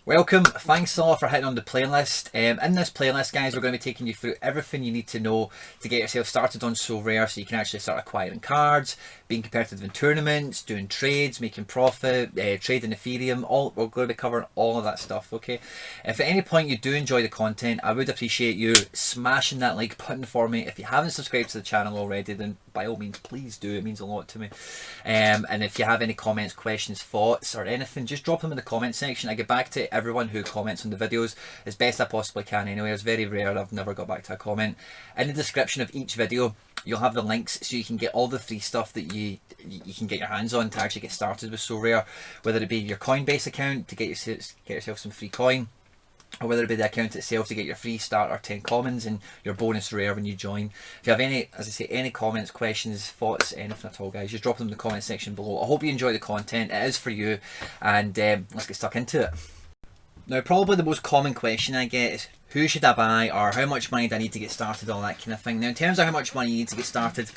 Welcome, thanks a lot for hitting on the playlist. In this playlist, guys, we're going to be taking you through everything you need to know to get yourself started on SoRare so you can actually start acquiring cards, being competitive in tournaments, doing trades, making profit, trading Ethereum. We're going to be covering all of that stuff, okay? If at any point you do enjoy the content, I would appreciate you smashing that like button for me. If you haven't subscribed to the channel already, then by all means, please do. It means a lot to me. And if you have any comments, questions, thoughts, or anything, just drop them in the comment section. I get back to everyone who comments on the videos as best I possibly can anyway. It's very rare I've never got back to a comment. In the description of each video, you'll have the links so you can get all the free stuff that you can get your hands on to actually get started with SoRare, whether it be your Coinbase account to get yourself some free coin, or whether it be the account itself to get your free starter 10 commons and your bonus rare when you join. If you have any, as I say, any comments, questions, thoughts, anything at all, guys, just drop them in the comment section below. I hope you enjoy the content. It is for you, and let's get stuck into it. Now, probably the most common question I get is, who should I buy, or how much money do I need to get started, all that kind of thing. Now, in terms of how much money you need to get started,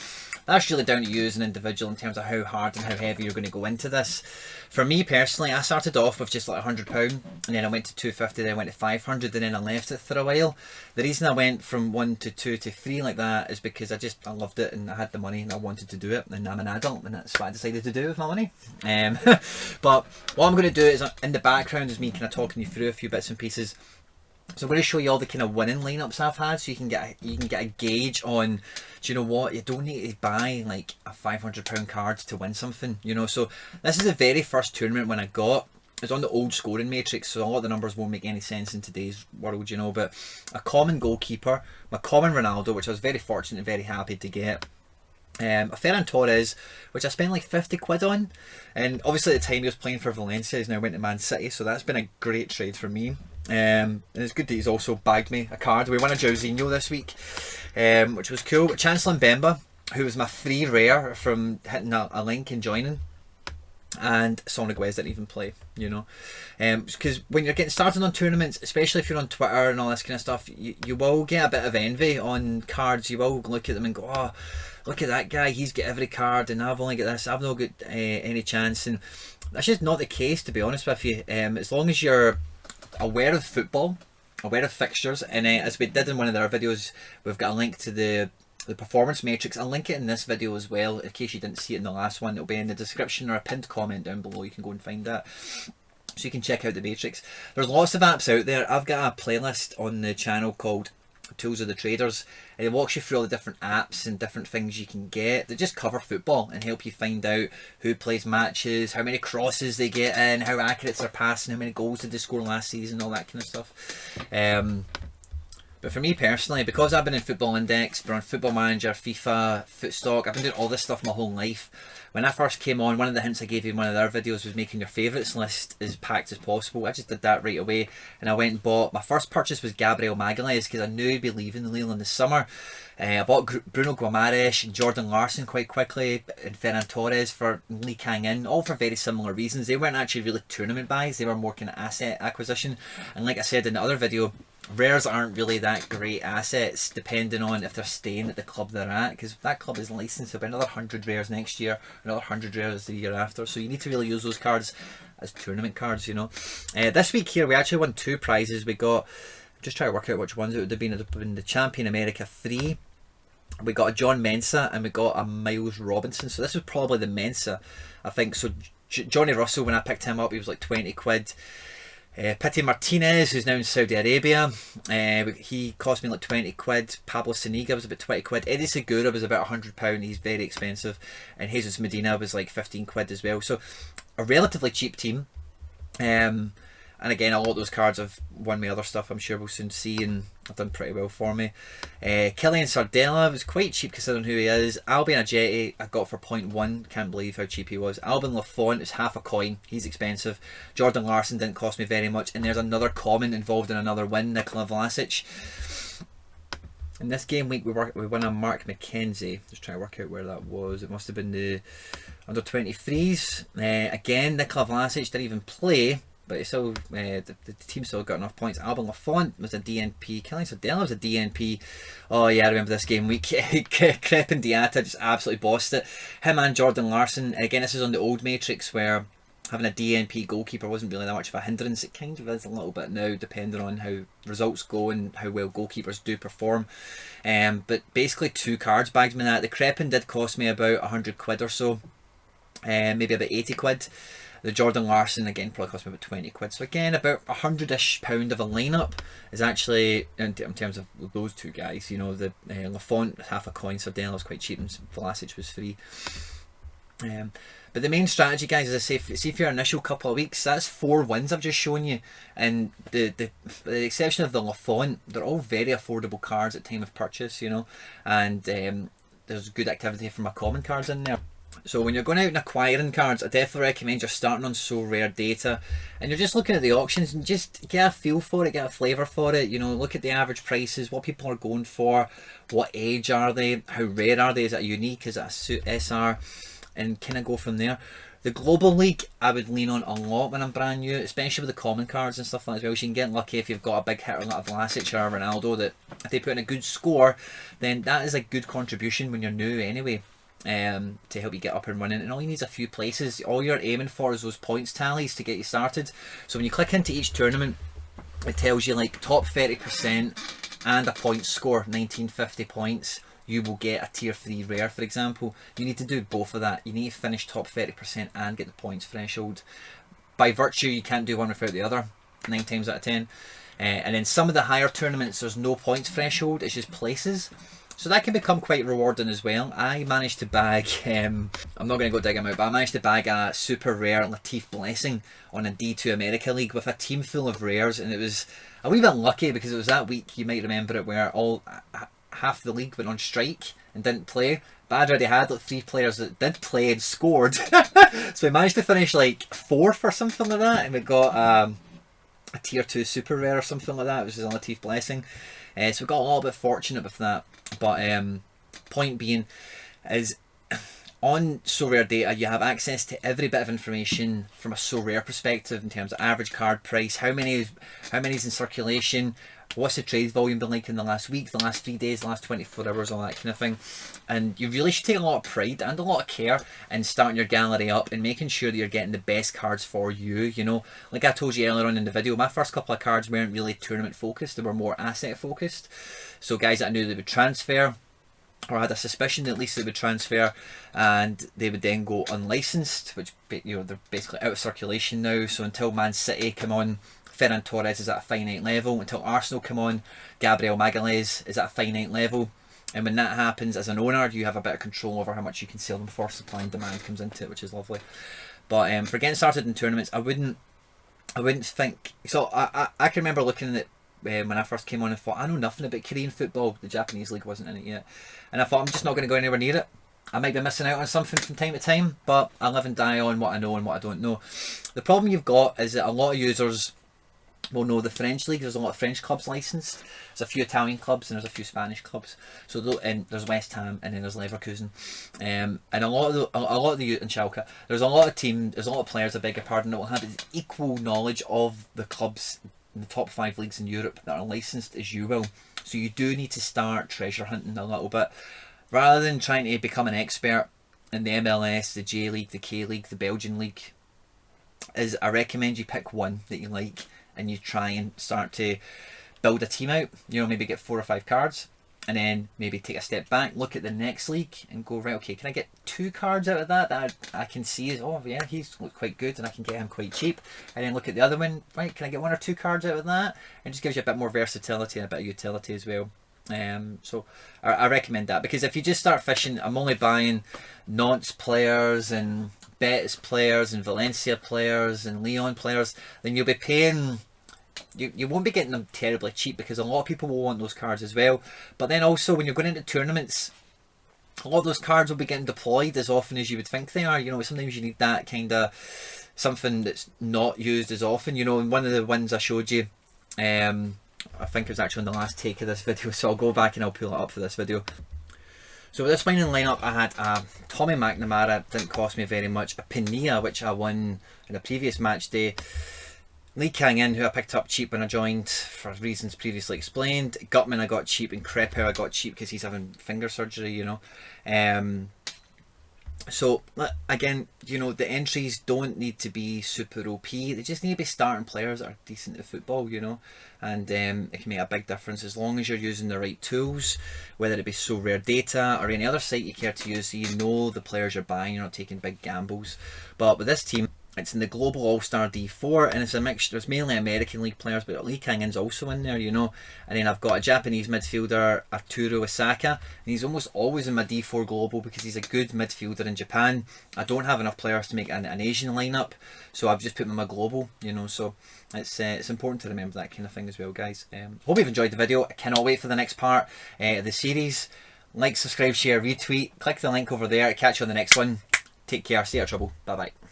that's really down to you as an individual in terms of how hard and how heavy you're going to go into this. For me personally, I started off with just like £100, and then I went to 250, then I went to 500, and then I left it for a while. The reason I went from 1 to 2 to 3 like that is because I loved it and I had the money and I wanted to do it, and I'm an adult and that's what I decided to do with my money. But what I'm going to do is, in the background, is me kind of talking you through a few bits and pieces. So I'm going to show you all the kind of winning lineups I've had, so you can get a gauge on, do you know what, you don't need to buy like a £500 card to win something, you know. So this is the very first tournament when I got. It's on the old scoring matrix, so a lot of the numbers won't make any sense in today's world, you know. But a common goalkeeper, my common Ronaldo, which I was very fortunate and very happy to get. A Ferran Torres, which I spent like 50 quid on, and obviously at the time he was playing for Valencia. He's now went to Man City, so that's been a great trade for me. And it's good that he's also bagged me a card. We won a Jairzinho this week, which was cool. Chancellor Mbemba, who was my free rare from hitting a link and joining, and Sonic Wes didn't even play, you know. Because when you're getting started on tournaments, especially if you're on Twitter and all this kind of stuff, you will get a bit of envy on cards. You will look at them and go, oh, look at that guy, he's got every card and I've only got this, I've not got any chance. And that's just not the case, to be honest with you. As long as you're aware of football, aware of fixtures, and as we did in one of our videos, we've got a link to the performance matrix. I'll link it in this video as well in case you didn't see it in the last one. It'll be in the description or a pinned comment down below. You can go and find that, so you can check out the matrix. There's lots of apps out there. I've got a playlist on the channel called Tools of the Traders, and it walks you through all the different apps and different things you can get that just cover football and help you find out who plays matches, how many crosses they get in, how accurate they're passing, how many goals did they score last season, all that kind of stuff. But for me personally, because I've been in Football Index, been on Football Manager, FIFA, Footstock, I've been doing all this stuff my whole life. When I first came on, one of the hints I gave you in one of their videos was making your favourites list as packed as possible. I just did that right away, and I went and bought, my first purchase was Gabriel Magalhaes, because I knew he'd be leaving the Lille in the summer. I bought Bruno Guimaraes and Jordan Larson quite quickly, and Ferran Torres for Lee Kang-in, all for very similar reasons. They weren't actually really tournament buys, they were more kind of asset acquisition. And like I said in the other video, rares aren't really that great assets depending on if they're staying at the club they're at, because that club is licensed to be another 100 rares next year, another 100 rares the year after, so you need to really use those cards as tournament cards, you know. This week here we actually won 2 prizes. We got, just try to work out which ones it would have been. It would have been the Champion America 3, we got a John Mensah, and we got a Miles Robinson. So this was probably the Mensah, I think. So Johnny Russell, when I picked him up, he was like 20 quid. Pity Martinez, who's now in Saudi Arabia, he cost me like 20 quid. Pablo Saniga was about 20 quid. Eddie Segura was about £100, he's very expensive. And Jesus Medina was like 15 quid as well. So a relatively cheap team. And again, a lot of those cards have won me other stuff, I'm sure we'll soon see, and have done pretty well for me. Kylian Sardella was quite cheap considering who he is. Albion Ajeti I got for 0.1, can't believe how cheap he was. Alban Lafont is half a coin, he's expensive. Jordan Larson didn't cost me very much, and there's another common involved in another win, Nikola Vlasic. In this game week we won a Mark McKenzie. Just trying to work out where that was. It must have been the under 23s. Again, Nikola Vlasic didn't even play, but it's still, the team still got enough points. Alban Lafont was a DNP. Kylian Sardella was a DNP. Oh yeah, I remember this game week. Crepin Diatta just absolutely bossed it. Him and Jordan Larson. Again, this is on the old matrix where having a DNP goalkeeper wasn't really that much of a hindrance. It kind of is a little bit now, depending on how results go and how well goalkeepers do perform. But basically 2 cards bagged me that. The Crepin did cost me about 100 quid or so, maybe about 80 quid. The Jordan Larson again probably cost me about 20 quid. So again, about £100-ish of a lineup is actually, in terms of those 2 guys, you know, the Lafont, half a coin, Sardella was quite cheap, and Vlasic was free. But the main strategy, guys, as I say, see for your initial couple of weeks, that's 4 wins I've just shown you, and the exception of the Lafont, they're all very affordable cards at time of purchase, you know, and there's good activity from my common cards in there. So when you're going out and acquiring cards, I definitely recommend you're starting on SoRare data, and you're just looking at the auctions and just get a feel for it, get a flavour for it, you know, look at the average prices, what people are going for, what age are they, how rare are they, is it unique, is it a SR, and kind of go from there. The Global League I would lean on a lot when I'm brand new, especially with the common cards and stuff like that as well. So you can get lucky if you've got a big hitter like a Vlasic or a Ronaldo, that if they put in a good score, then that is a good contribution when you're new anyway, to help you get up and running. And all you need is a few places. All you're aiming for is those points tallies to get you started. So when you click into each tournament, it tells you like top 30% and a point score, 1950 points. You will get a tier 3 rare, for example. You need to do both of that. You need to finish top 30% and get the points threshold. By virtue, you can't do one without the other, 9 times out of 10. And then some of the higher tournaments, there's no points threshold, it's just places. So that can become quite rewarding as well. I managed to bag, I'm not going to go dig him out, but I managed to bag a super rare Latif Blessing on a D2 America League with a team full of rares, and it was a wee bit lucky because it was that week, you might remember it, where half the league went on strike and didn't play, but I'd already had like 3 players that did play and scored. So we managed to finish like 4th or something like that, and we got a tier 2 super rare or something like that, which is a Latif Blessing. So we got a little bit fortunate with that, but point being is, on SoRare data you have access to every bit of information from a SoRare perspective in terms of average card price, how many is in circulation, what's the trade volume been like in the last week, the last 3 days, the last 24 hours, all that kind of thing. And you really should take a lot of pride and a lot of care in starting your gallery up and making sure that you're getting the best cards for you. You know, like I told you earlier on in the video, my first couple of cards weren't really tournament focused, they were more asset focused. So guys that I knew they would transfer, or had a suspicion at least they would transfer, and they would then go unlicensed, which, you know, they're basically out of circulation now. So until Man City come on, Ferran Torres is at a finite level. Until Arsenal come on, Gabriel Magalhaes is at a finite level. And when that happens, as an owner, you have a bit of control over how much you can sell them for. Supply and demand comes into it, which is lovely. But for getting started in tournaments, I wouldn't think so. I can remember looking at when I first came on and thought, I know nothing about Korean football. The Japanese league wasn't in it yet, and I thought, I'm just not going to go anywhere near it. I might be missing out on something from time to time, but I live and die on what I know and what I don't know. The problem you've got is that a lot of users will know the French league. There's a lot of French clubs licensed. There's a few Italian clubs and there's a few Spanish clubs. So and there's West Ham and then there's Leverkusen, and a lot of the and Schalke. There's a lot of teams. There's a lot of players, I beg your pardon, that will have equal knowledge of the clubs in the top 5 leagues in Europe that are licensed as you will. So you do need to start treasure hunting a little bit, rather than trying to become an expert in the MLS, the J League, the K League, the Belgian League. I recommend you pick one that you like and you try and start to build a team out. You know, maybe get 4 or 5 cards, and then maybe take a step back, look at the next league and go, right, okay, can I get 2 cards out of that I can see is, oh yeah, he's looked quite good and I can get him quite cheap. And then look at the other one, right, can I get 1 or 2 cards out of that? And just gives you a bit more versatility and a bit of utility as well. So I recommend that, because if you just start fishing, I'm only buying Nantes players and Betis players and Valencia players and Lyon players, then you'll be paying, you won't be getting them terribly cheap, because a lot of people will want those cards as well. But then also when you're going into tournaments, a lot of those cards will be getting deployed as often as you would think they are. You know, sometimes you need that kind of something that's not used as often. You know, in one of the ones I showed you, I think it was actually in the last take of this video, so I'll go back and I'll pull it up for this video. So with this winning lineup, I had Tommy McNamara, didn't cost me very much, a Pinilla, which I won in a previous match day, Lee Kang-in, who I picked up cheap when I joined for reasons previously explained, Gutman I got cheap, and Crepeau I got cheap because he's having finger surgery, you know. So again, you know, the entries don't need to be super OP. They just need to be starting players that are decent at football, you know, and it can make a big difference as long as you're using the right tools, whether it be SoRare data or any other site you care to use, so you know the players you're buying. You're not taking big gambles. But with this team, it's in the Global All-Star D4, and it's a mixture. It's mainly American League players, but Lee Kangen's also in there, you know. And then I've got a Japanese midfielder, Arturo Osaka, and he's almost always in my D4 Global because he's a good midfielder in Japan. I don't have enough players to make an Asian lineup, so I've just put him in my Global, you know. So it's important to remember that kind of thing as well, guys. Hope you've enjoyed the video. I cannot wait for the next part of the series. Like, subscribe, share, retweet. Click the link over there. Catch you on the next one. Take care. Stay out of trouble. Bye bye.